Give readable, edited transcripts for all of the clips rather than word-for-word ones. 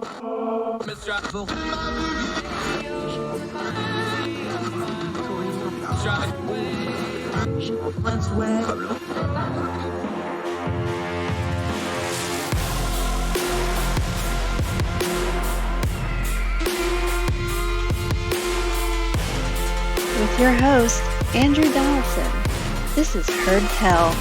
With your host, Andrew Donaldson. This is Heard Tell.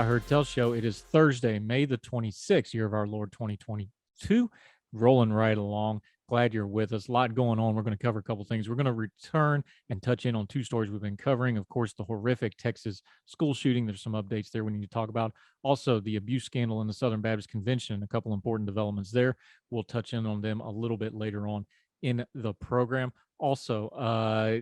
Heard Tell Show. It is Thursday, May the 26th, year of our Lord 2022. Rolling right along. Glad you're with us. A lot going on. We're going to cover a couple things. We're going to return and touch in on two stories we've been covering. Of course, the horrific Texas school shooting. There's some updates there we need to talk about. Also, the abuse scandal in the Southern Baptist Convention. A couple important developments there. We'll touch in on them a little bit later on in the program. Also,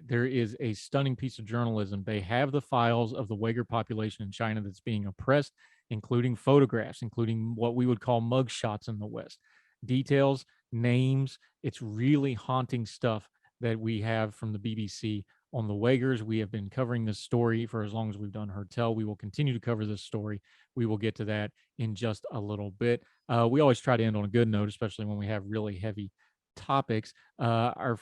there is a stunning piece of journalism. They have the files of the Uyghur population in China that's being oppressed, including photographs, including what we would call mugshots in the West. Details, names, it's really haunting stuff that we have from the BBC on the Uyghurs. We have been covering this story for as long as we've done Heard Tell. We will continue to cover this story. We will get to that in just a little bit. We always try to end on a good note, especially when we have really heavy topics. Our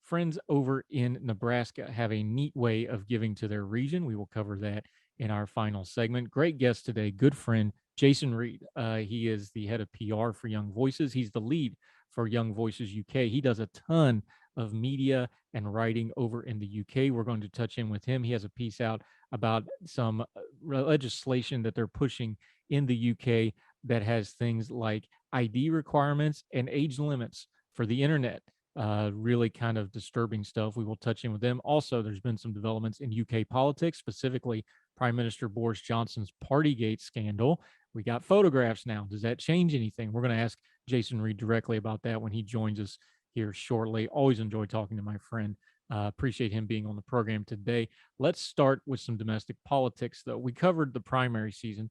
friends over in Nebraska have a neat way of giving to their region. We will cover that in our final segment. Great guest today, good friend Jason Reed. He is the head of PR for Young Voices. He's the lead for Young Voices UK. He does a ton of media and writing over in the UK. We're going to touch in with him. He has a piece out about some legislation that they're pushing in the UK that has things like ID requirements and age limits for the internet. Really kind of disturbing stuff. We will touch in with them. Also, there's been some developments in UK politics, specifically Prime Minister Boris Johnson's Partygate scandal. We got photographs now. Does that change anything? We're going to ask Jason Reed directly about that when he joins us here shortly. Always enjoy talking to my friend. Appreciate him being on the program today. Let's start with some domestic politics, though. We covered the primary season.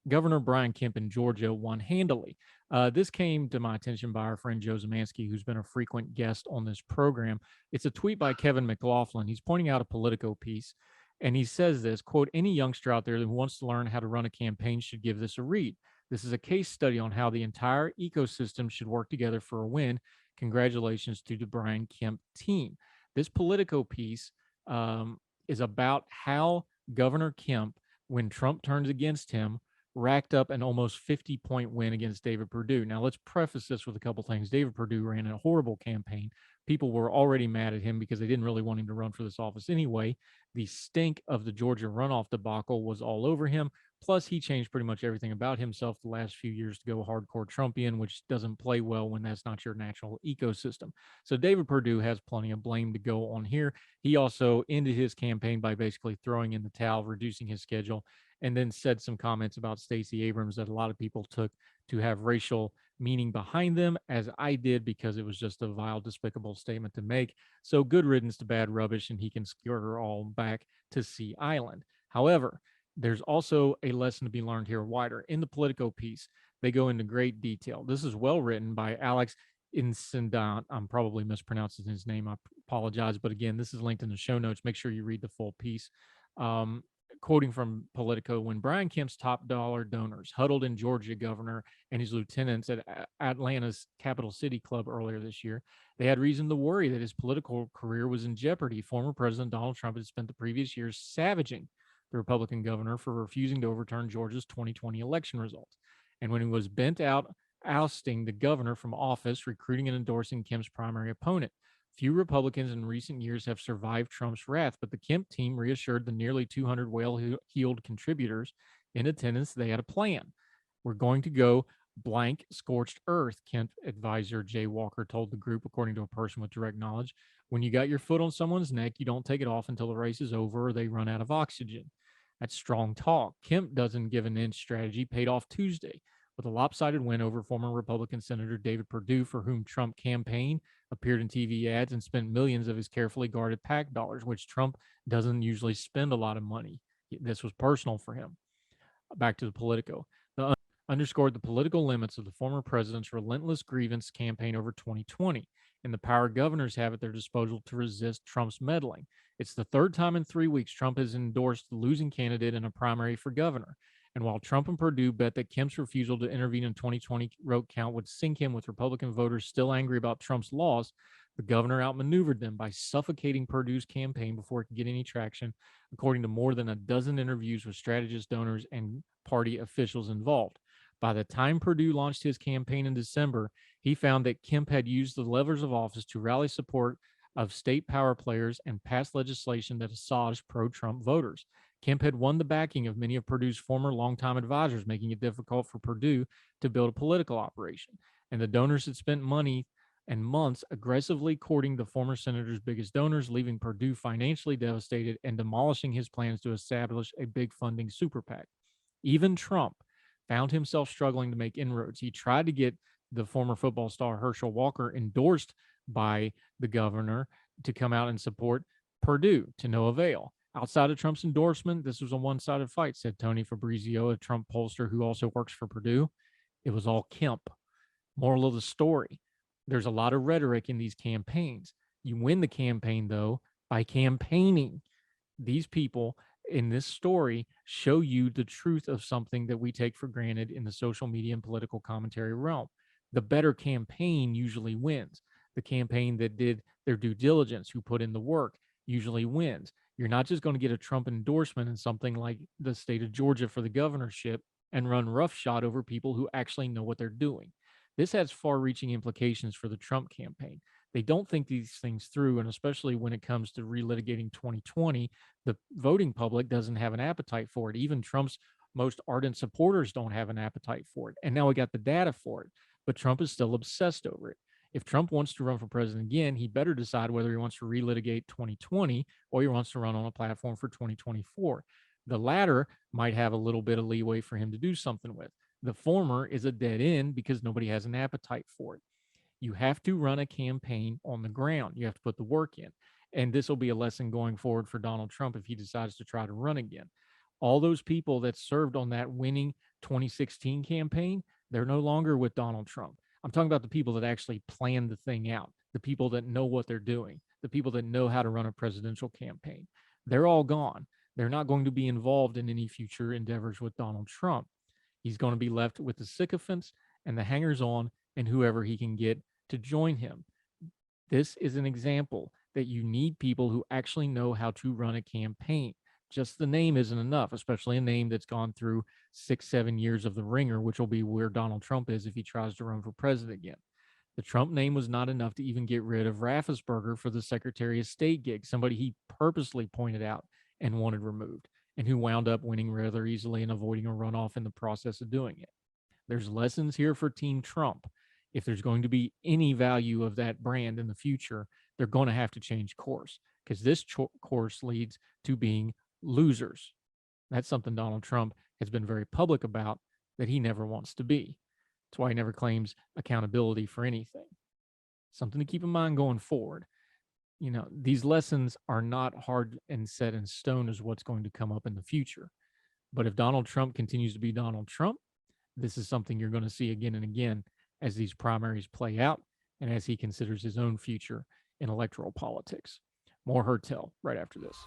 Governor Brian Kemp in Georgia won handily. This came to my attention by our friend Joe Zemansky, who's been a frequent guest on this program. It's a tweet by Kevin McLaughlin. He's pointing out a Politico piece, and he says this, quote, "Any youngster out there who wants to learn how to run a campaign should give this a read. This is a case study on how the entire ecosystem should work together for a win. Congratulations to the Brian Kemp team." This Politico piece is about how Governor Kemp, when Trump turns against him, racked up an almost 50-point win against David Perdue. Now, let's preface this with a couple things. David Perdue ran a horrible campaign. People were already mad at him because they didn't really want him to run for this office anyway. The stink of the Georgia runoff debacle was all over him. Plus, he changed pretty much everything about himself the last few years to go hardcore Trumpian, which doesn't play well when that's not your natural ecosystem. So David Perdue has plenty of blame to go on here. He also ended his campaign by basically throwing in the towel, reducing his schedule, and then said some comments about Stacey Abrams that a lot of people took to have racial meaning behind them, as I did, because it was just a vile, despicable statement to make. So good riddance to bad rubbish, and he can scare her all back to Sea Island. However, there's also a lesson to be learned here wider. In the Politico piece, they go into great detail. This is well written by Alex Incendant. I'm probably mispronouncing his name. I apologize. But again, this is linked in the show notes. Make sure you read the full piece. Quoting from Politico, when Brian Kemp's top dollar donors huddled in Georgia Governor and his lieutenants at Atlanta's Capital City Club earlier this year, they had reason to worry that his political career was in jeopardy. Former President Donald Trump had spent the previous years savaging the Republican governor for refusing to overturn Georgia's 2020 election results. And when he was bent out ousting the governor from office, recruiting and endorsing Kemp's primary opponent. Few Republicans in recent years have survived Trump's wrath, but the Kemp team reassured the nearly 200 well-heeled contributors in attendance they had a plan. "We're going to go blank scorched earth," Kemp advisor Jay Walker told the group, according to a person with direct knowledge. "When you got your foot on someone's neck, you don't take it off until the race is over or they run out of oxygen." That's strong talk. Kemp doesn't give an inch strategy paid off Tuesday with a lopsided win over former Republican Senator David Perdue, for whom Trump campaigned, appeared in TV ads, and spent millions of his carefully guarded PAC dollars, which Trump doesn't usually spend a lot of money. This was personal for him. Back to the Politico. The underscored the political limits of the former president's relentless grievance campaign over 2020 and the power governors have at their disposal to resist Trump's meddling. It's the third time in 3 weeks Trump has endorsed the losing candidate in a primary for governor. And while Trump and Perdue bet that Kemp's refusal to intervene in 2020 vote count would sink him with Republican voters still angry about Trump's loss, the governor outmaneuvered them by suffocating Perdue's campaign before it could get any traction, according to more than a dozen interviews with strategists, donors, and party officials involved. By the time Perdue launched his campaign in December, he found that Kemp had used the levers of office to rally support of state power players and pass legislation that assuaged pro-Trump voters. Kemp had won the backing of many of Perdue's former longtime advisors, making it difficult for Perdue to build a political operation. And the donors had spent money and months aggressively courting the former senator's biggest donors, leaving Perdue financially devastated and demolishing his plans to establish a big funding super PAC. Even Trump found himself struggling to make inroads. He tried to get the former football star Herschel Walker endorsed by the governor to come out and support Perdue, to no avail. Outside of Trump's endorsement, this was a one-sided fight, said Tony Fabrizio, a Trump pollster who also works for Perdue. It was all Kemp. Moral of the story, there's a lot of rhetoric in these campaigns. You win the campaign, though, by campaigning. These people in this story show you the truth of something that we take for granted in the social media and political commentary realm. The better campaign usually wins. The campaign that did their due diligence, who put in the work, usually wins. You're not just going to get a Trump endorsement in something like the state of Georgia for the governorship and run roughshod over people who actually know what they're doing. This has far-reaching implications for the Trump campaign. They don't think these things through, and especially when it comes to relitigating 2020, the voting public doesn't have an appetite for it. Even Trump's most ardent supporters don't have an appetite for it. And now we got the data for it, but Trump is still obsessed over it. If Trump wants to run for president again, he better decide whether he wants to relitigate 2020 or he wants to run on a platform for 2024. The latter might have a little bit of leeway for him to do something with. The former is a dead end because nobody has an appetite for it. You have to run a campaign on the ground. You have to put the work in. And this will be a lesson going forward for Donald Trump if he decides to try to run again. All those people that served on that winning 2016 campaign, they're no longer with Donald Trump. I'm talking about the people that actually planned the thing out, the people that know what they're doing, the people that know how to run a presidential campaign. They're all gone. They're not going to be involved in any future endeavors with Donald Trump. He's going to be left with the sycophants and the hangers-on and whoever he can get to join him. This is an example that you need people who actually know how to run a campaign. Just the name isn't enough, especially a name that's gone through 6-7 years of the ringer, which will be where Donald Trump is if he tries to run for president again. The Trump name was not enough to even get rid of Raffensperger for the Secretary of State gig, somebody he purposely pointed out and wanted removed, and who wound up winning rather easily and avoiding a runoff in the process of doing it. There's lessons here for Team Trump. If there's going to be any value of that brand in the future, they're going to have to change course, because this course leads to being losers. That's something Donald Trump has been very public about, that he never wants to be. That's why he never claims accountability for anything. Something to keep in mind going forward. You know, these lessons are not hard and set in stone as what's going to come up in the future. But if Donald Trump continues to be Donald Trump, this is something you're going to see again and again as these primaries play out and as he considers his own future in electoral politics. More Heard Tell right after this.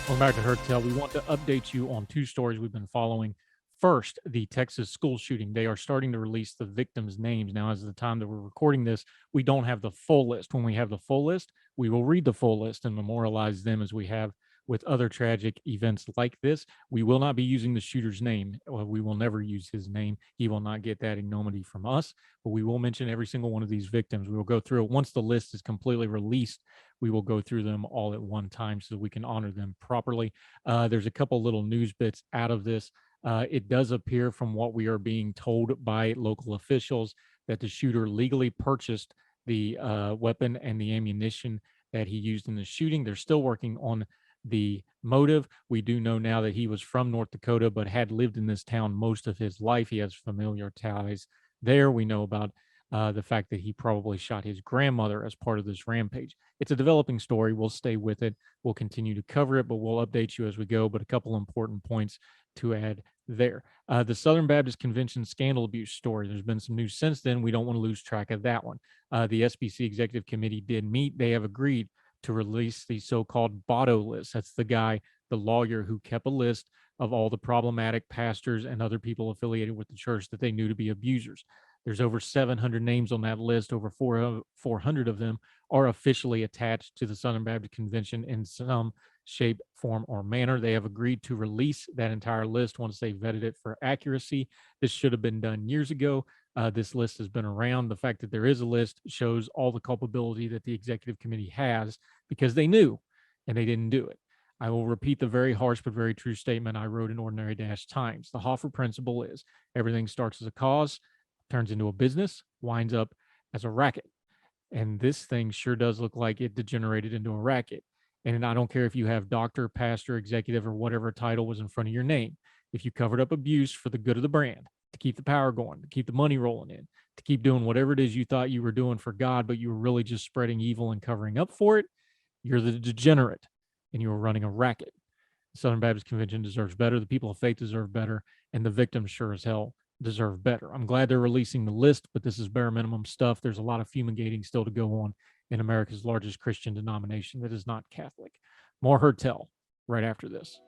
Welcome back to Heard Tell. We want to update you on two stories we've been following. First, the Texas school shooting. They are starting to release the victims' names. Now, as of the time that we're recording this, we don't have the full list. When we have the full list, we will read the full list and memorialize them as we have with other tragic events like this. We will not be using the shooter's name. We will never use his name. He will not get that ignominy from us, but we will mention every single one of these victims. We will go through it. Once the list is completely released, we will go through them all at one time so that we can honor them properly. There's a couple little news bits out of this. It does appear from what we are being told by local officials that the shooter legally purchased the weapon and the ammunition that he used in the shooting. They're still working on the motive. We do know now that he was from North Dakota, but had lived in this town most of his life. He has familiar ties there. We know about the fact that he probably shot his grandmother as part of this rampage. It's a developing story. We'll stay with it. We'll continue to cover it, but we'll update you as we go. But a couple important points to add there. The Southern Baptist Convention scandal abuse story. There's been some news since then. We don't want to lose track of that one. The SBC Executive Committee did meet. They have agreed to release the so-called Botto list. That's the guy, the lawyer who kept a list of all the problematic pastors and other people affiliated with the church that they knew to be abusers. There's over 700 names on that list. Over 400 of them are officially attached to the Southern Baptist Convention in some shape, form, or manner. They have agreed to release that entire list once they vetted it for accuracy. This should have been done years ago. This list has been around. The fact that there is a list shows all the culpability that the executive committee has, because they knew and they didn't do it. I will repeat the very harsh but very true statement I wrote in Ordinary Times. The Hoffer principle is everything starts as a cause, turns into a business, winds up as a racket. And this thing sure does look like it degenerated into a racket. And I don't care if you have doctor, pastor, executive, or whatever title was in front of your name. If you covered up abuse for the good of the brand, to keep the power going, to keep the money rolling in, to keep doing whatever it is you thought you were doing for God, but you were really just spreading evil and covering up for it, you're the degenerate and you were running a racket. The Southern Baptist Convention deserves better. The people of faith deserve better. And the victims sure as hell deserve better. I'm glad they're releasing the list, but this is bare minimum stuff. There's a lot of fumigating still to go on in America's largest Christian denomination that is not Catholic. More Heard Tell right after this.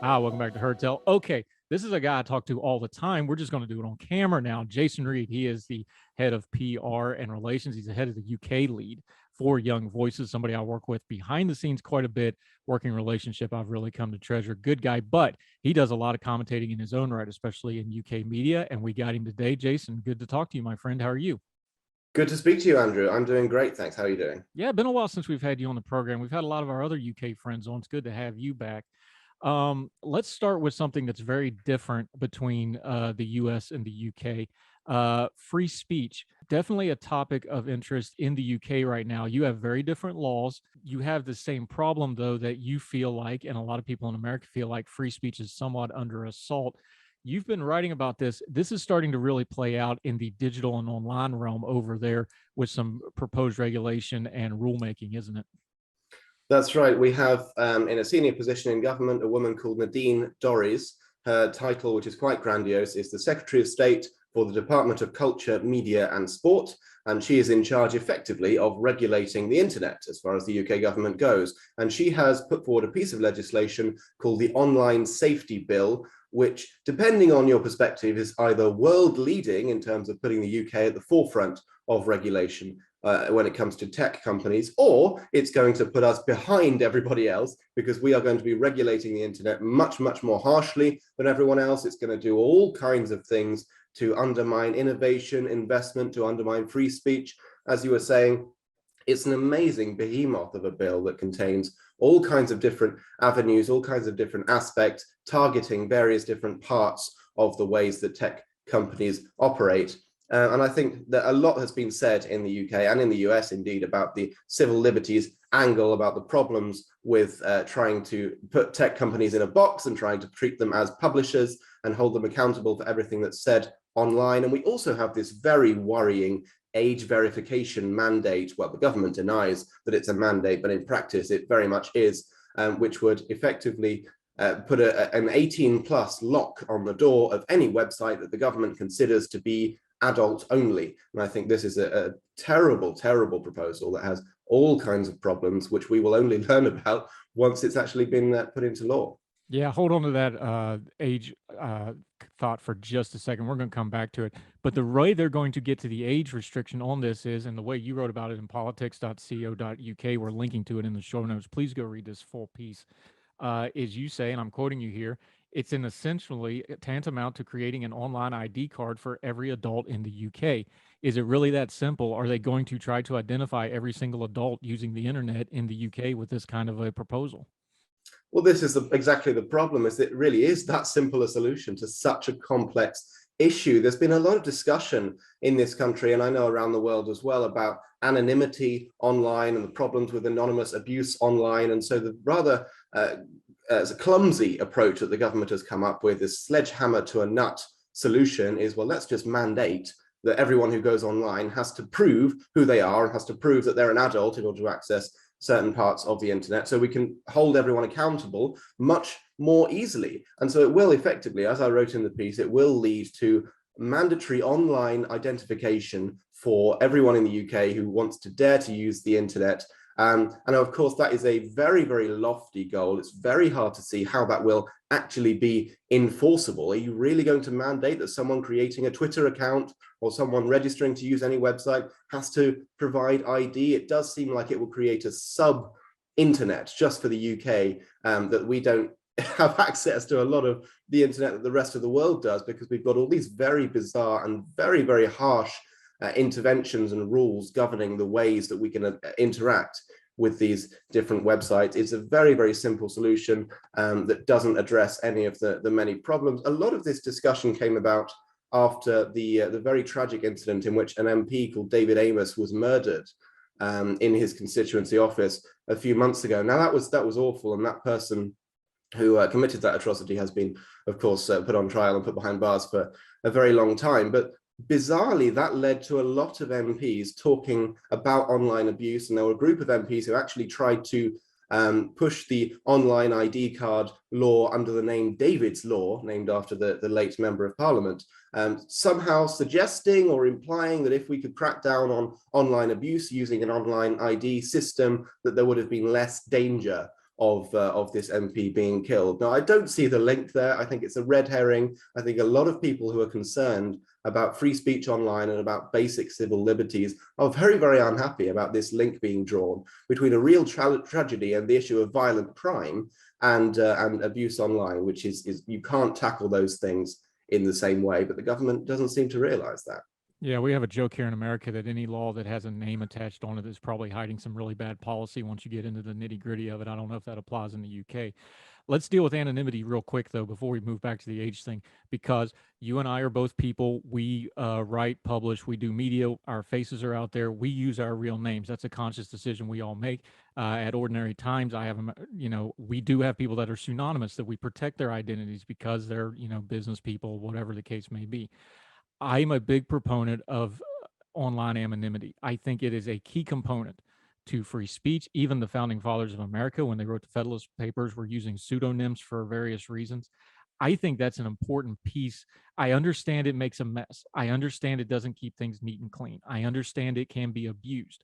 Welcome back to Heard Tell. Okay, this is a guy I talk to all the time. We're just going to do it on camera now. Jason Reed, he is the head of PR and relations. He's the head of the UK lead for Young Voices, somebody I work with behind the scenes quite a bit, working relationship I've really come to treasure. Good guy, but he does a lot of commentating in his own right, especially in UK media, and we got him today. Jason, good to talk to you, my friend. How are you? Good to speak to you, Andrew. I'm doing great, thanks. How are you doing? Yeah, been a while since we've had you on the program. We've had a lot of our other UK friends on. It's good to have you back. Let's start with something that's very different between the US and the UK. Free speech, definitely a topic of interest in the UK right now. You have very different laws. You have the same problem, though, that you feel like, and a lot of people in America feel like, free speech is somewhat under assault. You've been writing about this. This is starting to really play out in the digital and online realm over there with some proposed regulation and rulemaking, isn't it? That's right. We have in a senior position in government, a woman called Nadine Dorries. Her title, which is quite grandiose, is the Secretary of State for the Department of Culture, Media and Sport. And she is in charge effectively of regulating the internet as far as the UK government goes. And she has put forward a piece of legislation called the Online Safety Bill, which, depending on your perspective, is either world leading in terms of putting the UK at the forefront of regulation when it comes to tech companies, or it's going to put us behind everybody else because we are going to be regulating the internet much, much more harshly than everyone else. It's going to do all kinds of things to undermine innovation, investment, to undermine free speech. As you were saying, it's an amazing behemoth of a bill that contains all kinds of different avenues, all kinds of different aspects, targeting various different parts of the ways that tech companies operate. And I think that a lot has been said in the UK and in the US, indeed, about the civil liberties angle, about the problems with trying to put tech companies in a box and trying to treat them as publishers and hold them accountable for everything that's said online. And we also have this very worrying age verification mandate. Well, the government denies that it's a mandate, but in practice it very much is, which would effectively put an 18 plus lock on the door of any website that the government considers to be adult only. And I think this is a terrible, terrible proposal that has all kinds of problems, which we will only learn about once it's actually been put into law. Yeah, hold on to that age thought for just a second. We're going to come back to it. But the way they're going to get to the age restriction on this is, and the way you wrote about it in politics.co.uk, we're linking to it in the show notes. Please go read this full piece. Is you say, and I'm quoting you here, it's an essentially tantamount to creating an online ID card for every adult in the UK. Is it really that simple? Are they going to try to identify every single adult using the internet in the UK with this kind of a proposal? Well, this is exactly the problem, is it really is that simple a solution to such a complex issue. There's been a lot of discussion in this country, and I know around the world as well, about anonymity online and the problems with anonymous abuse online. And so the rather as a clumsy approach that the government has come up with, this sledgehammer to a nut solution, is, well, let's just mandate that everyone who goes online has to prove who they are and has to prove that they're an adult in order to access certain parts of the internet, so we can hold everyone accountable much more easily. And so it will effectively, as I wrote in the piece, it will lead to mandatory online identification for everyone in the UK who wants to dare to use the internet. And of course, that is a very, very lofty goal. It's very hard to see how that will actually be enforceable. Are you really going to mandate that someone creating a Twitter account or someone registering to use any website has to provide ID? It does seem like it will create a sub-internet just for the UK, that we don't have access to a lot of the internet that the rest of the world does, because we've got all these very bizarre and very, very harsh interventions and rules governing the ways that we can interact with these different websites. It's a very, very simple solution that doesn't address any of the many problems. A lot of this discussion came about after the very tragic incident in which an MP called David Amos was murdered in his constituency office a few months ago. Now that was awful, and that person who committed that atrocity has been, of course, put on trial and put behind bars for a very long time. But bizarrely, that led to a lot of MPs talking about online abuse, and there were a group of MPs who actually tried to push the online ID card law under the name David's Law, named after the late Member of Parliament, somehow suggesting or implying that if we could crack down on online abuse using an online ID system, that there would have been less danger of this MP being killed. Now, I don't see the link there. I think it's a red herring. I think a lot of people who are concerned about free speech online and about basic civil liberties are very, very unhappy about this link being drawn between a real tragedy and the issue of violent crime and abuse online, which is you can't tackle those things in the same way, but the government doesn't seem to realize that. Yeah, we have a joke here in America that any law that has a name attached on it is probably hiding some really bad policy once you get into the nitty-gritty of it. I don't know if that applies in the UK. Let's deal with anonymity real quick, though, before we move back to the age thing, because you and I are both people. We write, publish, we do media. Our faces are out there. We use our real names. That's a conscious decision we all make. At ordinary times, we do have people that are pseudonymous, that we protect their identities because they're, business people, whatever the case may be. I'm a big proponent of online anonymity. I think it is a key component to free speech. Even the founding fathers of America, when they wrote the Federalist Papers, were using pseudonyms for various reasons. I think that's an important piece. I understand it makes a mess. I understand it doesn't keep things neat and clean. I understand it can be abused.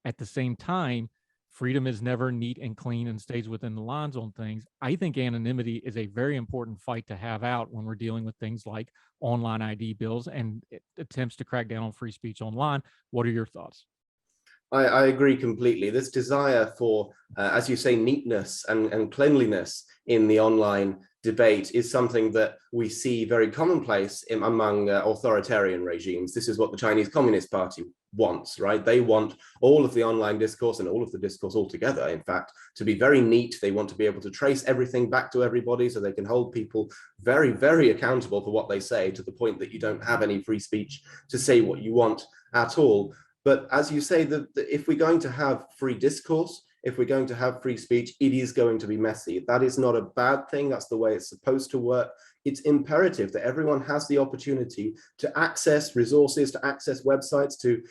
At the same time, freedom is never neat and clean and stays within the lines on things. I think anonymity is a very important fight to have out when we're dealing with things like online ID bills and attempts to crack down on free speech online. What are your thoughts? I agree completely. This desire for, as you say, neatness and cleanliness in the online debate is something that we see very commonplace among authoritarian regimes. This is what the Chinese Communist Party wants, right? They want all of the online discourse and all of the discourse altogether, in fact, to be very neat. They want to be able to trace everything back to everybody so they can hold people very, very accountable for what they say, to the point that you don't have any free speech to say what you want at all. But as you say, if we're going to have free discourse, if we're going to have free speech, it is going to be messy. That is not a bad thing. That's the way it's supposed to work. It's imperative that everyone has the opportunity to access resources, to access websites, to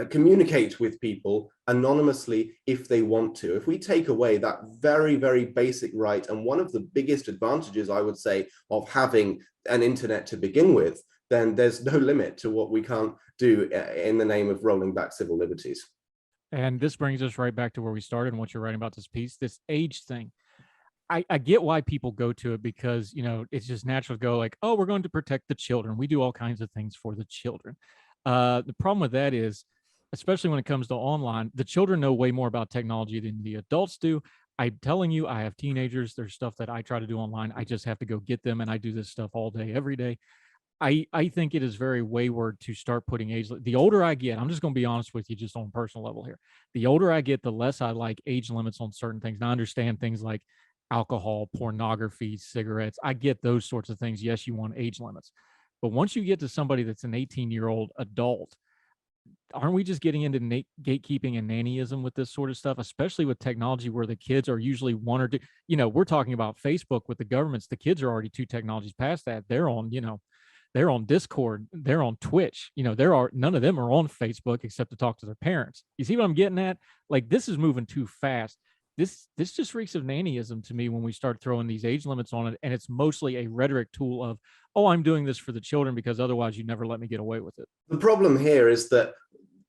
communicate with people anonymously if they want to. If we take away that very, very basic right, and one of the biggest advantages, I would say, of having an internet to begin with, then there's no limit to what we can't do in the name of rolling back civil liberties. And this brings us right back to where we started and what you're writing about this piece, this age thing. I get why people go to it, because, you know, it's just natural to go like, oh, we're going to protect the children. We do all kinds of things for the children. The problem with that is, especially when it comes to online, the children know way more about technology than the adults do. I'm telling you, I have teenagers. There's stuff that I try to do online. I just have to go get them, and I do this stuff all day, every day. I think it is very wayward to start putting age. The older I get, I'm just going to be honest with you, just on a personal level here. The older I get, the less I like age limits on certain things. Now, I understand things like alcohol, pornography, cigarettes. I get those sorts of things. Yes, you want age limits. But once you get to somebody that's an 18-year-old adult, aren't we just getting into gatekeeping and nannyism with this sort of stuff, especially with technology where the kids are usually one or two, you know, we're talking about Facebook with the governments. The kids are already two technologies past that. They're on, you know, they're on Discord, they're on Twitch, you know, none of them are on Facebook except to talk to their parents. You see what I'm getting at? Like, this is moving too fast. This just reeks of nannyism to me when we start throwing these age limits on it. And it's mostly a rhetoric tool of, oh, I'm doing this for the children because otherwise you never let me get away with it. The problem here is that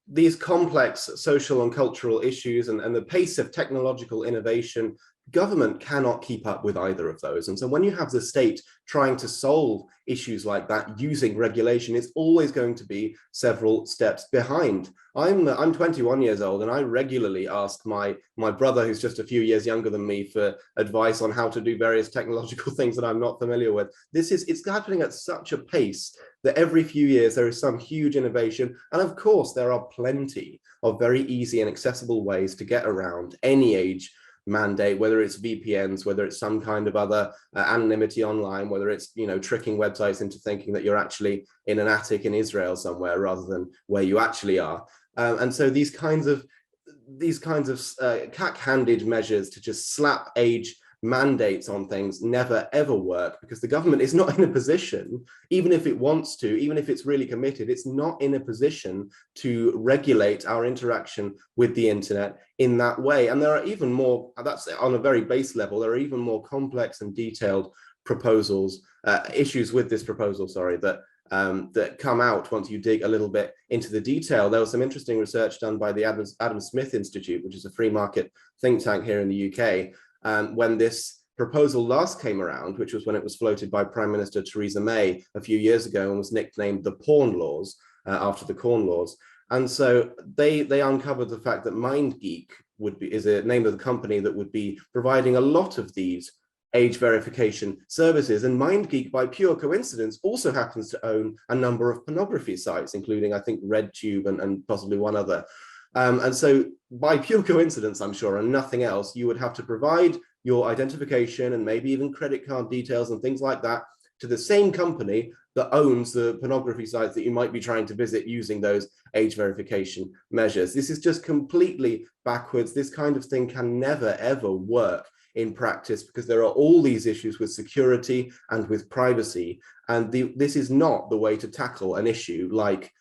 these complex social and cultural issues and the pace of technological innovation, government cannot keep up with either of those. And so when you have the state trying to solve issues like that using regulation, it's always going to be several steps behind. I'm 21 years old, and I regularly ask my brother, who's just a few years younger than me, for advice on how to do various technological things that I'm not familiar with. It's happening at such a pace that every few years there is some huge innovation. And of course, there are plenty of very easy and accessible ways to get around any age mandate, whether it's VPNs, whether it's some kind of other anonymity online, whether it's, you know, tricking websites into thinking that you're actually in an attic in Israel somewhere rather than where you actually are. And so these kinds of cack-handed measures to just slap age mandates on things never ever work, because the government is not in a position, even if it wants to, even if it's really committed, it's not in a position to regulate our interaction with the internet in that way. And there are even more, that's on a very base level, there are even more complex and detailed proposals, issues with this proposal, sorry, that come out once you dig a little bit into the detail. There was some interesting research done by the Adam Smith Institute, which is a free market think tank here in the UK. When this proposal last came around, which was when it was floated by Prime Minister Theresa May a few years ago and was nicknamed the Porn Laws, after the Corn Laws. And so they uncovered the fact that MindGeek is a name of the company that would be providing a lot of these age verification services. And MindGeek, by pure coincidence, also happens to own a number of pornography sites, including, I think, RedTube and possibly one other. And so by pure coincidence, I'm sure, and nothing else, you would have to provide your identification and maybe even credit card details and things like that to the same company that owns the pornography sites that you might be trying to visit using those age verification measures. This is just completely backwards. This kind of thing can never, ever work in practice, because there are all these issues with security and with privacy. And this is not the way to tackle an issue like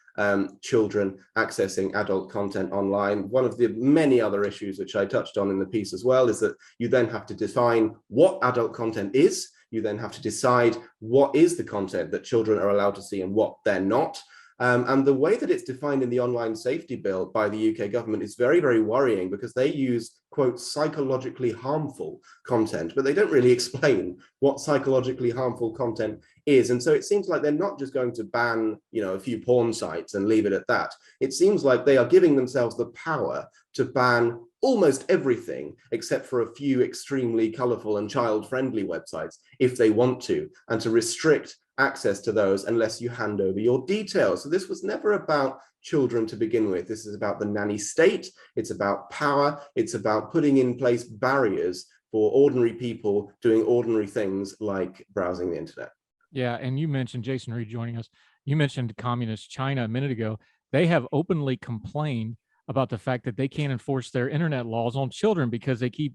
children accessing adult content online. One of the many other issues which I touched on in the piece as well is that you then have to define what adult content is. You then have to decide what is the content that children are allowed to see and what they're not. And the way that it's defined in the Online Safety Bill by the UK government is very, very worrying, because they use quote, psychologically harmful content, but they don't really explain what psychologically harmful content is. And so it seems like they're not just going to ban, a few porn sites and leave it at that. It seems like they are giving themselves the power to ban almost everything except for a few extremely colorful and child-friendly websites if they want to, and to restrict access to those unless you hand over your details. So this was never about children to begin with. This is about the nanny state. It's about power. It's about putting in place barriers for ordinary people doing ordinary things like browsing the internet. Yeah, and you mentioned Jason Reed joining us. You mentioned communist China a minute ago. They have openly complained about the fact that they can't enforce their internet laws on children because they keep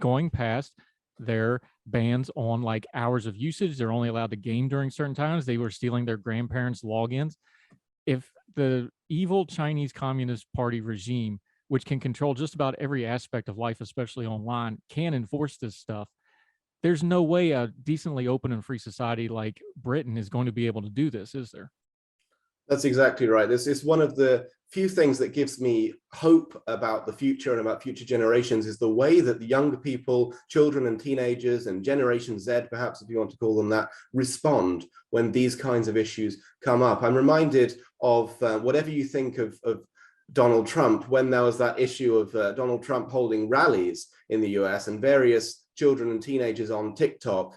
going past their bans on like hours of usage. They're only allowed to game during certain times. They were stealing their grandparents' logins. If the evil Chinese Communist Party regime, which can control just about every aspect of life, especially online, can enforce this stuff, there's no way a decently open and free society like Britain is going to be able to do this, is there? That's exactly right. This is one of the few things that gives me hope about the future and about future generations, is the way that the younger people, children and teenagers and Generation Z, perhaps if you want to call them that, respond when these kinds of issues come up. I'm reminded of whatever you think of Donald Trump, when there was that issue of Donald Trump holding rallies in the US and various children and teenagers on TikTok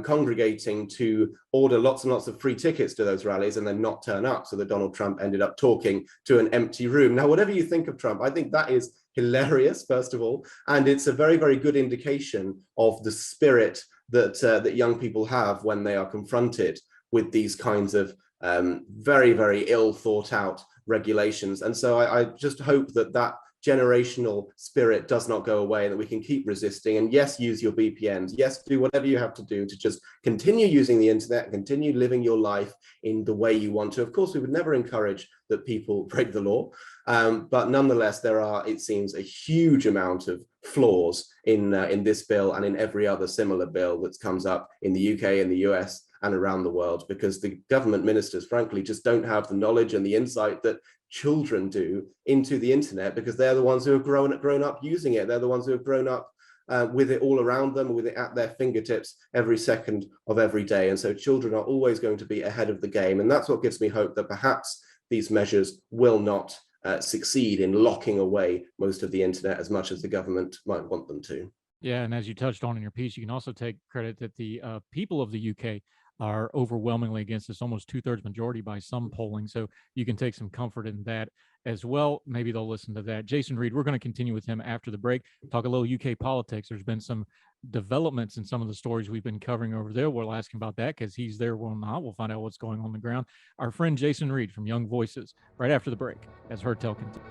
congregating to order lots and lots of free tickets to those rallies and then not turn up, so that Donald Trump ended up talking to an empty room. Now, whatever you think of Trump, I think that is hilarious, first of all, and it's a very, very good indication of the spirit that that young people have when they are confronted with these kinds of very, very ill thought out regulations. And so I just hope that that generational spirit does not go away, and that we can keep resisting. And yes, use your VPNs. Yes, do whatever you have to do to just continue using the internet, continue living your life in the way you want to. Of course, we would never encourage that people break the law, but nonetheless, there are, it seems, a huge amount of flaws in this bill and in every other similar bill that comes up in the UK, in the US, and around the world, because the government ministers, frankly, just don't have the knowledge and the insight that children do into the internet, because they're the ones who have grown up using it. They're the ones who have grown up with it all around them, with it at their fingertips every second of every day. And so children are always going to be ahead of the game. And that's what gives me hope that perhaps these measures will not succeed in locking away most of the internet as much as the government might want them to. Yeah, and as you touched on in your piece, you can also take credit that the people of the UK are overwhelmingly against this, almost 2/3 majority by some polling. So you can take some comfort in that as well. Maybe they'll listen to that. Jason Reed, we're going to continue with him after the break, talk a little UK politics. There's been some developments in some of the stories we've been covering over there. We'll ask him about that because he's there. We'll not. We'll find out what's going on the ground. Our friend Jason Reed from Young Voices, right after the break, as Heard Tell continues.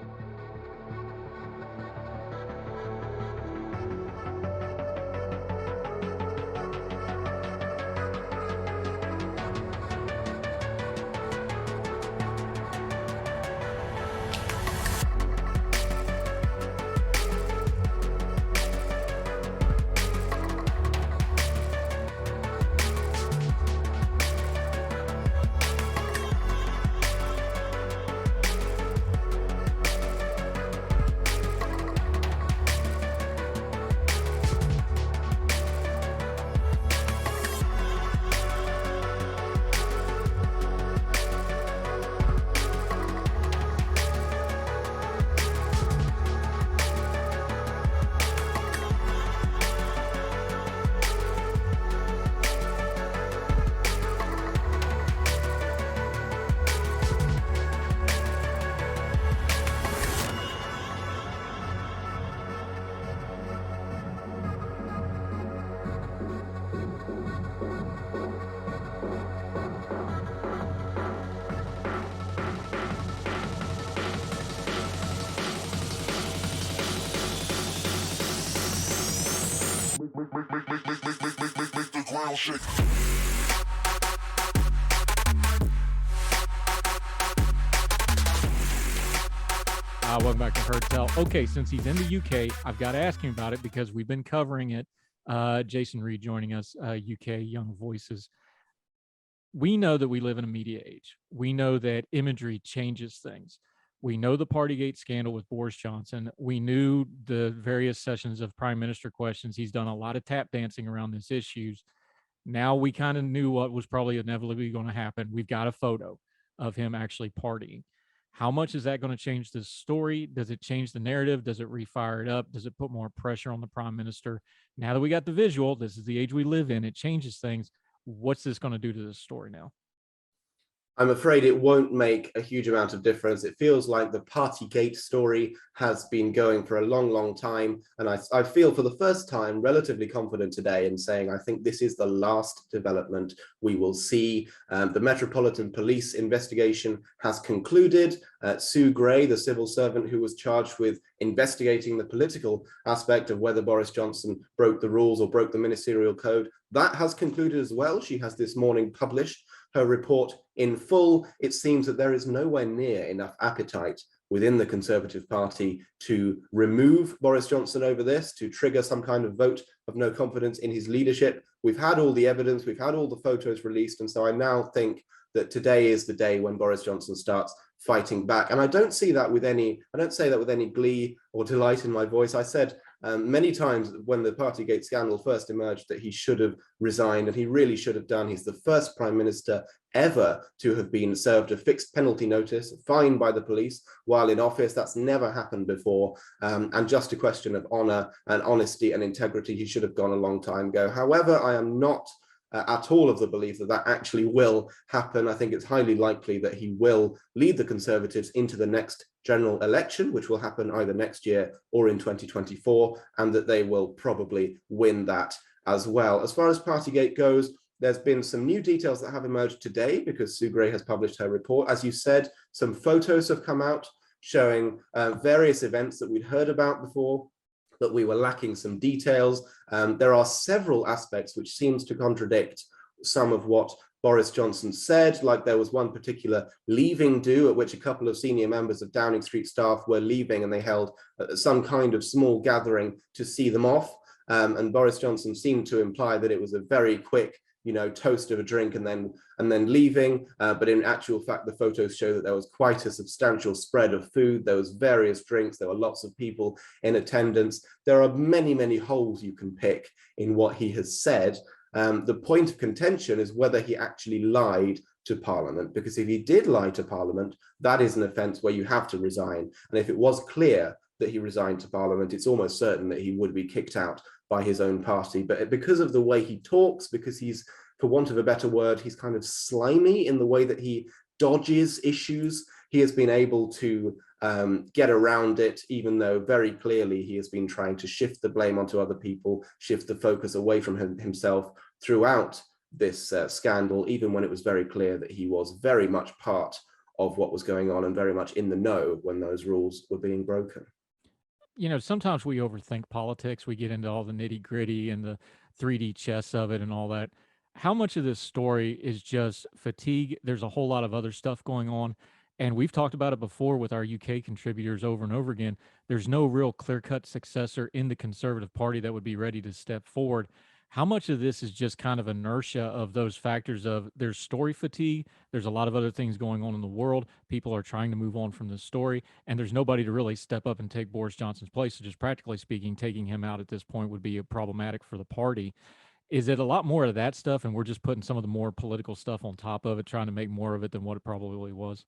The ground shake. Welcome back to Heard Tell. Okay, since he's in the UK, I've got to ask him about it because we've been covering it. Jason Reed joining us, UK Young Voices. We know that we live in a media age. We know that imagery changes things. We know the Partygate scandal with Boris Johnson. We knew the various sessions of prime minister questions. He's done a lot of tap dancing around these issues. Now we kind of knew what was probably inevitably going to happen. We've got a photo of him actually partying. How much is that going to change this story? Does it change the narrative? Does it refire it up? Does it put more pressure on the prime minister? Now that we got the visual, this is the age we live in, it changes things. What's this going to do to this story now? I'm afraid it won't make a huge amount of difference. It feels like the Partygate story has been going for a long, long time. And I feel for the first time relatively confident today in saying, I think this is the last development we will see. The Metropolitan Police investigation has concluded. Sue Gray, the civil servant who was charged with investigating the political aspect of whether Boris Johnson broke the rules or broke the ministerial code, that has concluded as well. She has this morning published her report in full. It seems that there is nowhere near enough appetite within the Conservative Party to remove Boris Johnson over this, to trigger some kind of vote of no confidence in his leadership. We've had all the evidence, we've had all the photos released, and so I now think that today is the day when Boris Johnson starts fighting back. And I don't say that with any glee or delight in my voice. I said many times when the Partygate scandal first emerged that he should have resigned, and he really should have done. He's the first prime minister ever to have been served a fixed penalty notice, fined by the police while in office. That's never happened before. And just a question of honor and honesty and integrity, he should have gone a long time ago. However, I am not at all of the belief that that actually will happen. I think it's highly likely that he will lead the Conservatives into the next general election, which will happen either next year or in 2024, and that they will probably win that as well. As far as Partygate goes, there's been some new details that have emerged today because Sue Gray has published her report. As you said, some photos have come out showing various events that we'd heard about before, but we were lacking some details. There are several aspects which seems to contradict some of what Boris Johnson said, like there was one particular leaving do at which a couple of senior members of Downing Street staff were leaving, and they held some kind of small gathering to see them off. And Boris Johnson seemed to imply that it was a very quick, toast of a drink and then leaving. But in actual fact, the photos show that there was quite a substantial spread of food. There was various drinks. There were lots of people in attendance. There are many, many holes you can pick in what he has said. The point of contention is whether he actually lied to Parliament, because if he did lie to Parliament, that is an offence where you have to resign. And if it was clear that he resigned to Parliament, it's almost certain that he would be kicked out by his own party. But because of the way he talks, because he's, for want of a better word, he's kind of slimy in the way that he dodges issues, he has been able to get around it, even though very clearly he has been trying to shift the blame onto other people, shift the focus away from himself throughout this scandal, even when it was very clear that he was very much part of what was going on and very much in the know when those rules were being broken. Sometimes we overthink politics. We get into all the nitty gritty and the 3D chess of it and all that. How much of this story is just fatigue? There's a whole lot of other stuff going on. And we've talked about it before with our UK contributors over and over again. There's no real clear-cut successor in the Conservative Party that would be ready to step forward. How much of this is just kind of inertia of those factors of there's story fatigue, there's a lot of other things going on in the world, people are trying to move on from this story, and there's nobody to really step up and take Boris Johnson's place. So just practically speaking, taking him out at this point would be problematic for the party. Is it a lot more of that stuff, and we're just putting some of the more political stuff on top of it, trying to make more of it than what it probably was?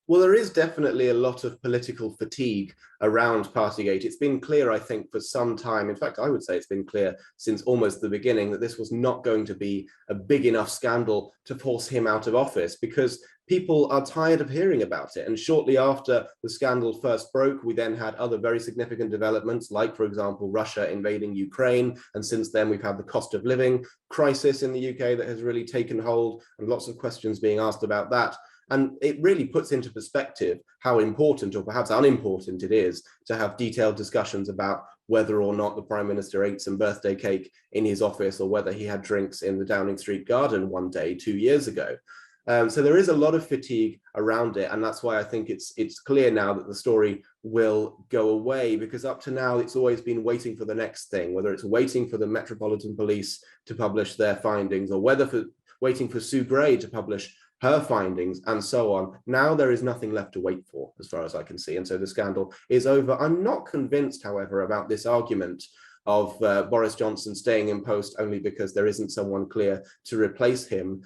Well, there is definitely a lot of political fatigue around Partygate. It's been clear, I think, for some time. In fact, I would say it's been clear since almost the beginning that this was not going to be a big enough scandal to force him out of office, because people are tired of hearing about it. And shortly after the scandal first broke, we then had other very significant developments, like, for example, Russia invading Ukraine. And since then, we've had the cost of living crisis in the UK that has really taken hold, and lots of questions being asked about that. And it really puts into perspective how important, or perhaps unimportant, it is to have detailed discussions about whether or not the Prime Minister ate some birthday cake in his office, or whether he had drinks in the Downing Street garden one day 2 years ago. So there is a lot of fatigue around it. And that's why I think it's clear now that the story will go away, because up to now, it's always been waiting for the next thing, whether it's waiting for the Metropolitan Police to publish their findings, or whether waiting for Sue Gray to publish her findings, and so on. Now there is nothing left to wait for, as far as I can see. And so the scandal is over. I'm not convinced, however, about this argument of Boris Johnson staying in post only because there isn't someone clear to replace him.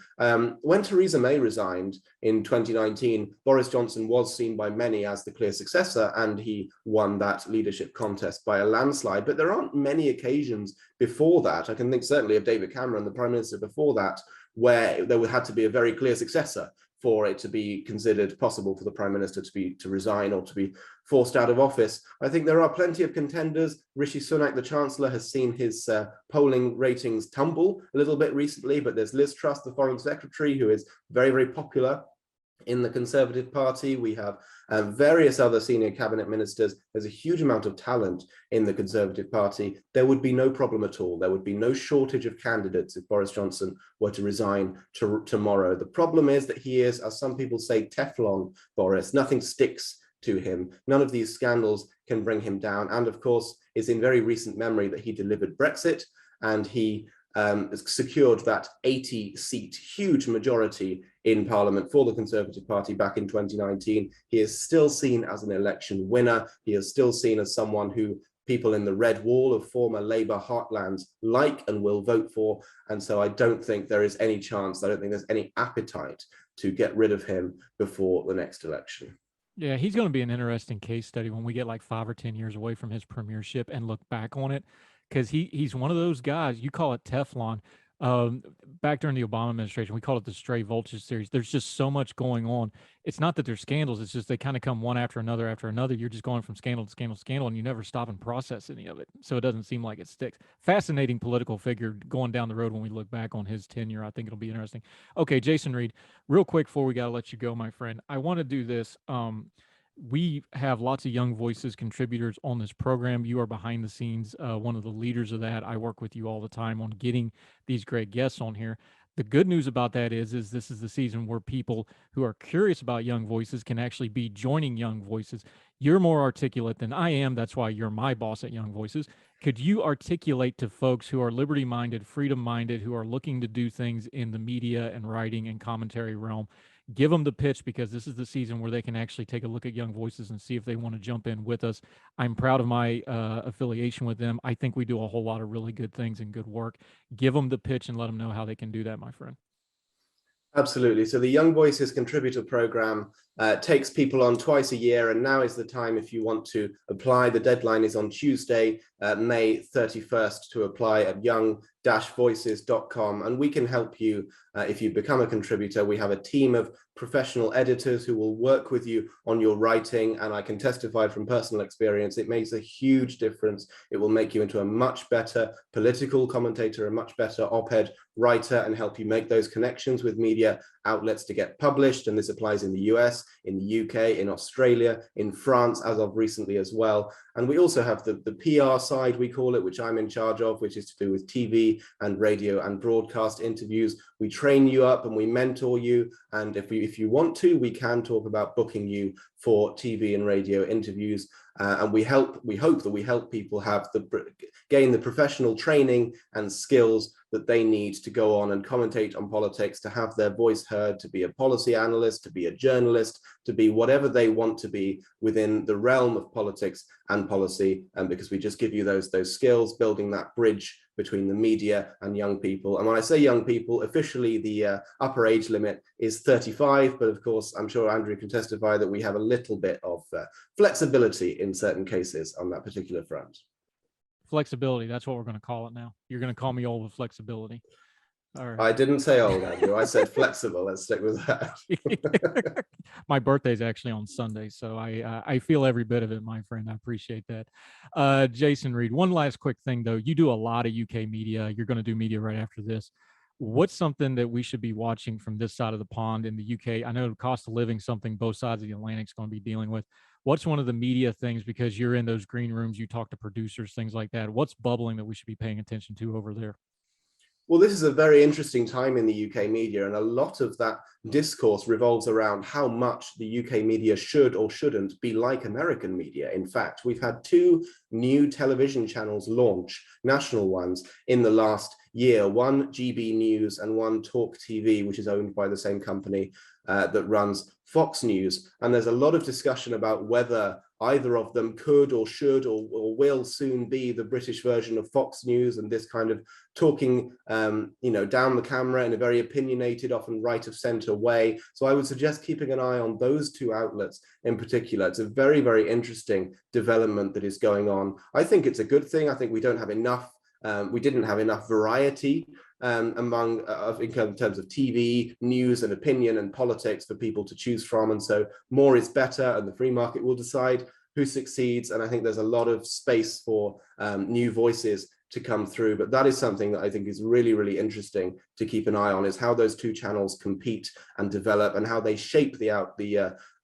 When Theresa May resigned in 2019, Boris Johnson was seen by many as the clear successor, and he won that leadership contest by a landslide. But there aren't many occasions before that. I can think certainly of David Cameron, the Prime Minister before that, where there had to be a very clear successor for it to be considered possible for the Prime Minister to resign or to be forced out of office. I think there are plenty of contenders. Rishi Sunak, the Chancellor, has seen his polling ratings tumble a little bit recently, but there's Liz Truss, the Foreign Secretary, who is very, very popular in the Conservative Party. We have various other senior cabinet ministers. There's a huge amount of talent in the Conservative Party. There would be no problem at all. There would be no shortage of candidates if Boris Johnson were to resign tomorrow. The problem is that he is, as some people say, Teflon Boris. Nothing sticks to him. None of these scandals can bring him down. And of course, it's in very recent memory that he delivered Brexit, and he secured that 80-seat huge majority in Parliament for the Conservative Party back in 2019. He is still seen as an election winner. He is still seen as someone who people in the red wall of former Labour heartlands like and will vote for. And so I don't think there is any chance, I don't think there's any appetite to get rid of him before the next election. Yeah, he's going to be an interesting case study when we get like 5 or 10 years away from his premiership and look back on it, because he's one of those guys. You call it Teflon. Back during the Obama administration, we call it the stray vulture series. There's just so much going on. It's not that there's scandals. It's just they kind of come one after another after another. You're just going from scandal to scandal to scandal, and you never stop and process any of it. So it doesn't seem like it sticks. Fascinating political figure going down the road when we look back on his tenure. I think it'll be interesting. Okay, Jason Reed, real quick before we got to let you go, my friend, I want to do this. We have lots of young voices, contributors on this program. You are behind the scenes, one of the leaders of that. I work with you all the time on getting these great guests on here. The good news about that is this is the season where people who are curious about young voices can actually be joining young voices. You're more articulate than I am. That's why you're my boss at Young Voices. Could you articulate to folks who are liberty-minded, freedom-minded, who are looking to do things in the media and writing and commentary realm? Give them the pitch, because this is the season where they can actually take a look at Young Voices and see if they want to jump in with us. I'm proud of my affiliation with them. I think we do a whole lot of really good things and good work. Give them the pitch and let them know how they can do that, my friend. Absolutely. So the Young Voices contributor program takes people on twice a year, and now is the time if you want to apply. The deadline is on Tuesday, May 31st, to apply at young-voices.com, and we can help you if you become a contributor. We have a team of professional editors who will work with you on your writing, and I can testify from personal experience, it makes a huge difference. It will make you into a much better political commentator, a much better op-ed writer, and help you make those connections with media outlets to get published. And this applies in the US, in the UK, in Australia, in France, as of recently as well. And we also have the PR side, we call it, which I'm in charge of, which is to do with TV and radio and broadcast interviews. We train you up and we mentor you. And if you want to, we can talk about booking you for TV and radio interviews. And we hope that we help people gain the professional training and skills that they need to go on and commentate on politics, to have their voice heard, to be a policy analyst, to be a journalist, to be whatever they want to be within the realm of politics and policy. And because we just give you those skills, building that bridge between the media and young people. And when I say young people, officially the upper age limit is 35, but of course, I'm sure Andrew can testify that we have a little bit of flexibility in certain cases on that particular front. Flexibility, that's what we're going to call it now. You're going to call me old with flexibility. All right. I didn't say old, Andrew. I said flexible. Let's stick with that. My birthday's actually on Sunday, so I feel every bit of it, my friend. I appreciate that. Jason Reed, one last quick thing, though. You do a lot of UK media. You're going to do media right after this. What's something that we should be watching from this side of the pond in the UK? I know the cost of living, something both sides of the Atlantic is going to be dealing with. What's one of the media things, because you're in those green rooms, you talk to producers, things like that. What's bubbling that we should be paying attention to over there? Well, this is a very interesting time in the UK media, and a lot of that discourse revolves around how much the UK media should or shouldn't be like American media. In fact, we've had 2 new television channels launch, national ones, in the last year, one GB News and one Talk TV, which is owned by the same company that runs Fox News. And there's a lot of discussion about whether either of them could or should or will soon be the British version of Fox News, and this kind of talking, down the camera in a very opinionated, often right of center way. So I would suggest keeping an eye on those two outlets in particular. It's a very, very interesting development that is going on. I think it's a good thing. I think we don't have enough. We didn't have enough variety in terms of TV, news and opinion and politics for people to choose from. And so more is better, and the free market will decide who succeeds. And I think there's a lot of space for new voices to come through. But that is something that I think is really, really interesting to keep an eye on, is how those two channels compete and develop, and how they shape the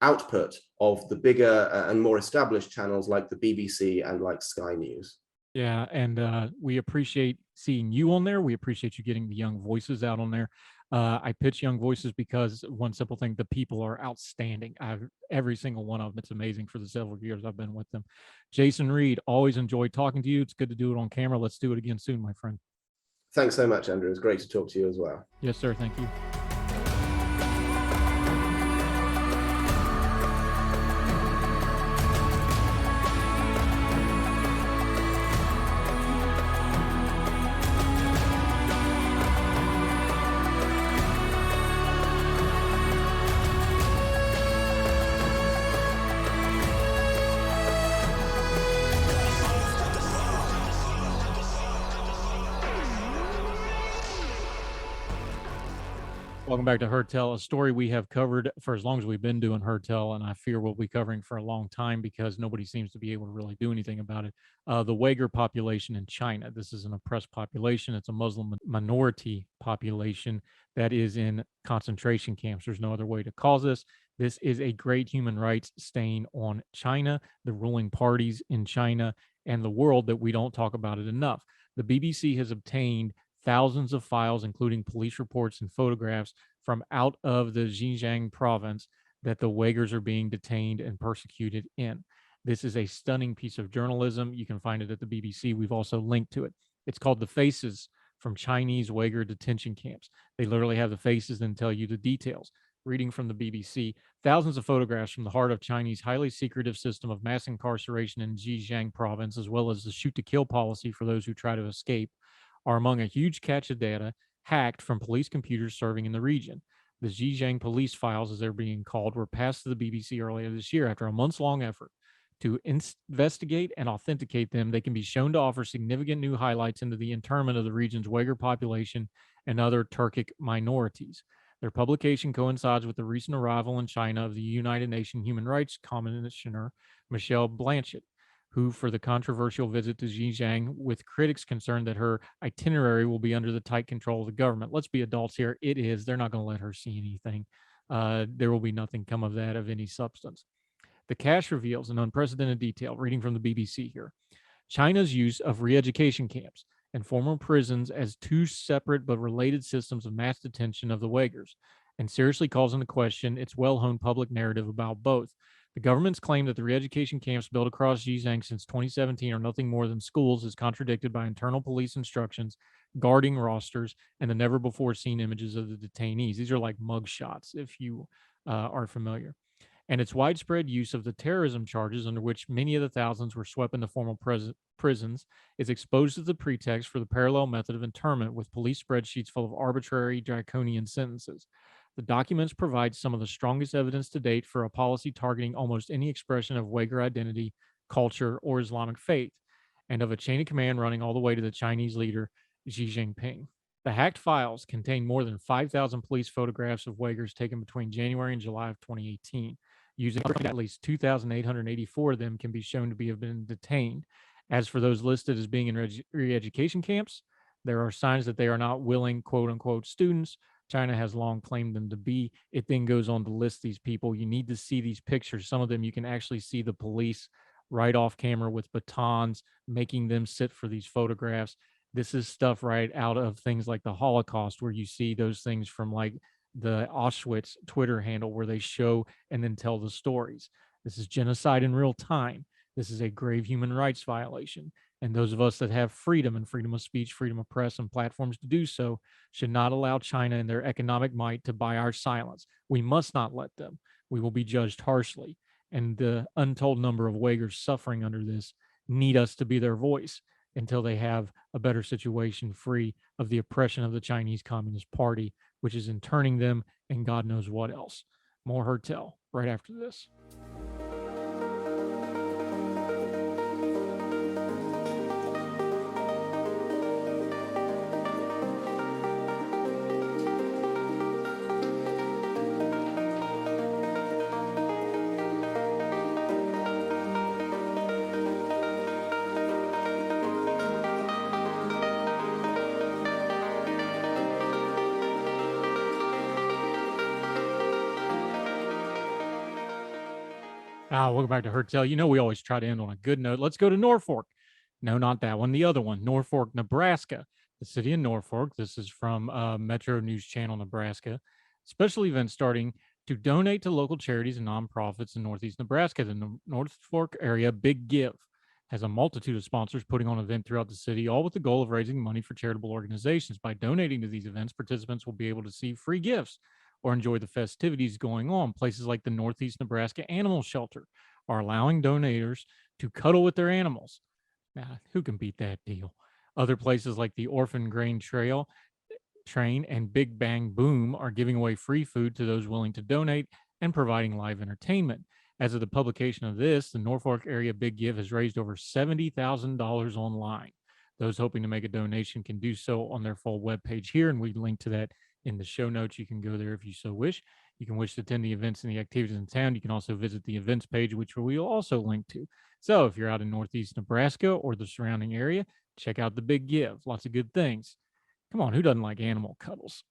output of the bigger and more established channels like the BBC and like Sky News. Yeah, and we appreciate seeing you on there. We appreciate you getting the young voices out on there. I pitch young voices because one simple thing: the people are outstanding. Every single one of them. It's amazing for the several years I've been with them. Jason Reed, always enjoyed talking to you. It's good to do it on camera. Let's do it again soon, my friend. Thanks so much, Andrew. It's great to talk to you as well. Yes, sir. Thank you. Welcome back to Heard Tell, a story we have covered for as long as we've been doing Heard Tell, and I fear we'll be covering for a long time because nobody seems to be able to really do anything about it. The Uyghur population in China. This is an oppressed population. It's a Muslim minority population that is in concentration camps. There's no other way to call this. This is a great human rights stain on China, the ruling parties in China, and the world that we don't talk about it enough. The BBC has obtained thousands of files, including police reports and photographs from out of the Xinjiang province that the Uyghurs are being detained and persecuted in. This is a stunning piece of journalism. You can find it at the BBC. We've also linked to it. It's called The Faces from Chinese Uyghur Detention Camps. They literally have the faces and tell you the details. Reading from the BBC, thousands of photographs from the heart of Chinese highly secretive system of mass incarceration in Xinjiang province, as well as the shoot-to-kill policy for those who try to escape, are among a huge cache of data hacked from police computers serving in the region. The Xinjiang Police Files, as they're being called, were passed to the BBC earlier this year after a months-long effort to investigate and authenticate them. They can be shown to offer significant new highlights into the internment of the region's Uyghur population and other Turkic minorities. Their publication coincides with the recent arrival in China of the United Nations Human Rights Commissioner, Michelle Blanchett, who, for the controversial visit to Xinjiang, with critics concerned that her itinerary will be under the tight control of the government. Let's be adults here. It is. They're not going to let her see anything. There will be nothing come of that of any substance. The cache reveals in unprecedented detail, reading from the BBC here, China's use of re-education camps and former prisons as two separate but related systems of mass detention of the Uyghurs, and seriously calls into question its well-honed public narrative about both. The government's claim that the re-education camps built across Xinjiang since 2017 are nothing more than schools is contradicted by internal police instructions, guarding rosters, and the never-before-seen images of the detainees. These are like mug shots, if you are familiar. And its widespread use of the terrorism charges under which many of the thousands were swept into formal prisons is exposed as the pretext for the parallel method of internment, with police spreadsheets full of arbitrary, draconian sentences. The documents provide some of the strongest evidence to date for a policy targeting almost any expression of Uyghur identity, culture, or Islamic faith, and of a chain of command running all the way to the Chinese leader, Xi Jinping. The hacked files contain more than 5,000 police photographs of Uyghurs taken between January and July of 2018. Using at least 2,884 of them can be shown to have been detained. As for those listed as being in re-education camps, there are signs that they are not willing, quote-unquote, students. China has long claimed them to be. It then goes on to list these people. You need to see these pictures. Some of them you can actually see the police right off camera with batons, making them sit for these photographs. This is stuff right out of things like the Holocaust, where you see those things from like the Auschwitz Twitter handle where they show and then tell the stories. This is genocide in real time. This is a grave human rights violation. And those of us that have freedom and freedom of speech, freedom of press, and platforms to do so should not allow China and their economic might to buy our silence. We must not let them. We will be judged harshly. And the untold number of Uyghurs suffering under this need us to be their voice until they have a better situation free of the oppression of the Chinese Communist Party, which is interning them and God knows what else. More Heard Tell right after this. Welcome back to Heard Tell. You know, we always try to end on a good note. Let's go to Norfolk. No, not that one. The other one, Norfolk, Nebraska. The city of Norfolk. This is from Metro News Channel, Nebraska. Special event starting to donate to local charities and nonprofits in Northeast Nebraska. The Norfolk area Big Give has a multitude of sponsors putting on events throughout the city, all with the goal of raising money for charitable organizations. By donating to these events, participants will be able to see free gifts or enjoy the festivities going on. Places like the Northeast Nebraska Animal Shelter are allowing donators to cuddle with their animals. Now, who can beat that deal? Other places like the Orphan Grain Train and Big Bang Boom are giving away free food to those willing to donate and providing live entertainment. As of the publication of this, the Norfolk area Big Give has raised over $70,000 online. Those hoping to make a donation can do so on their full webpage here, and we link to that in the show notes. You can go there if you so wish. You can wish to attend the events and the activities in town. You can also visit the events page, which we will also link to. So if you're out in Northeast Nebraska or the surrounding area, check out the Big Give. Lots of good things. Come on, who doesn't like animal cuddles?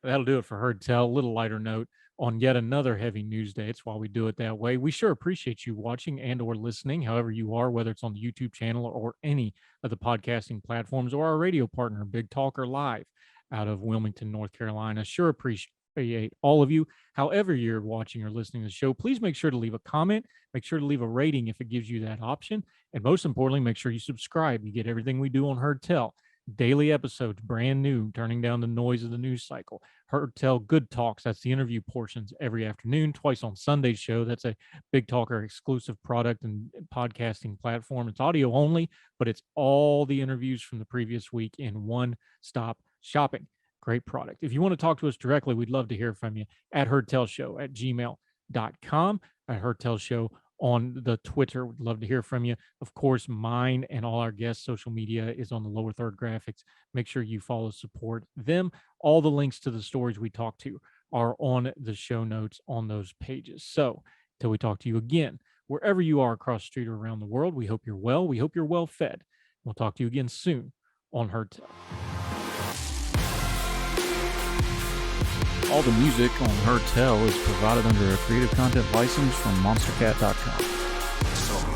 That'll do it for Heard Tell. A little lighter note on yet another heavy news day. It's why we do it that way. We sure appreciate you watching and or listening, however you are, whether it's on the YouTube channel or any of the podcasting platforms, or our radio partner, Big Talker Live, out of Wilmington, North Carolina. Sure appreciate all of you. However you're watching or listening to the show, please make sure to leave a comment. Make sure to leave a rating if it gives you that option. And most importantly, make sure you subscribe. You get everything we do on Heard Tell. Daily episodes, brand new, turning down the noise of the news cycle. Heard Tell Good Talks, that's the interview portions every afternoon, twice on Sunday's show. That's a Big Talker exclusive product and podcasting platform. It's audio only, but it's all the interviews from the previous week in one-stop shopping. Great product. If you want to talk to us directly, we'd love to hear from you at heardtellshow@gmail.com, at heardtellshow on the Twitter. We'd love to hear from you. Of course, mine and all our guests' social media is on the lower third graphics. Make sure you follow, support them. All the links to the stories we talk to are on the show notes on those pages. So until we talk to you again, wherever you are across the street or around the world, we hope you're well. We hope you're well fed. We'll talk to you again soon on Heard Tell. All the music on Heard Tell is provided under a Creative Content license from monstercat.com.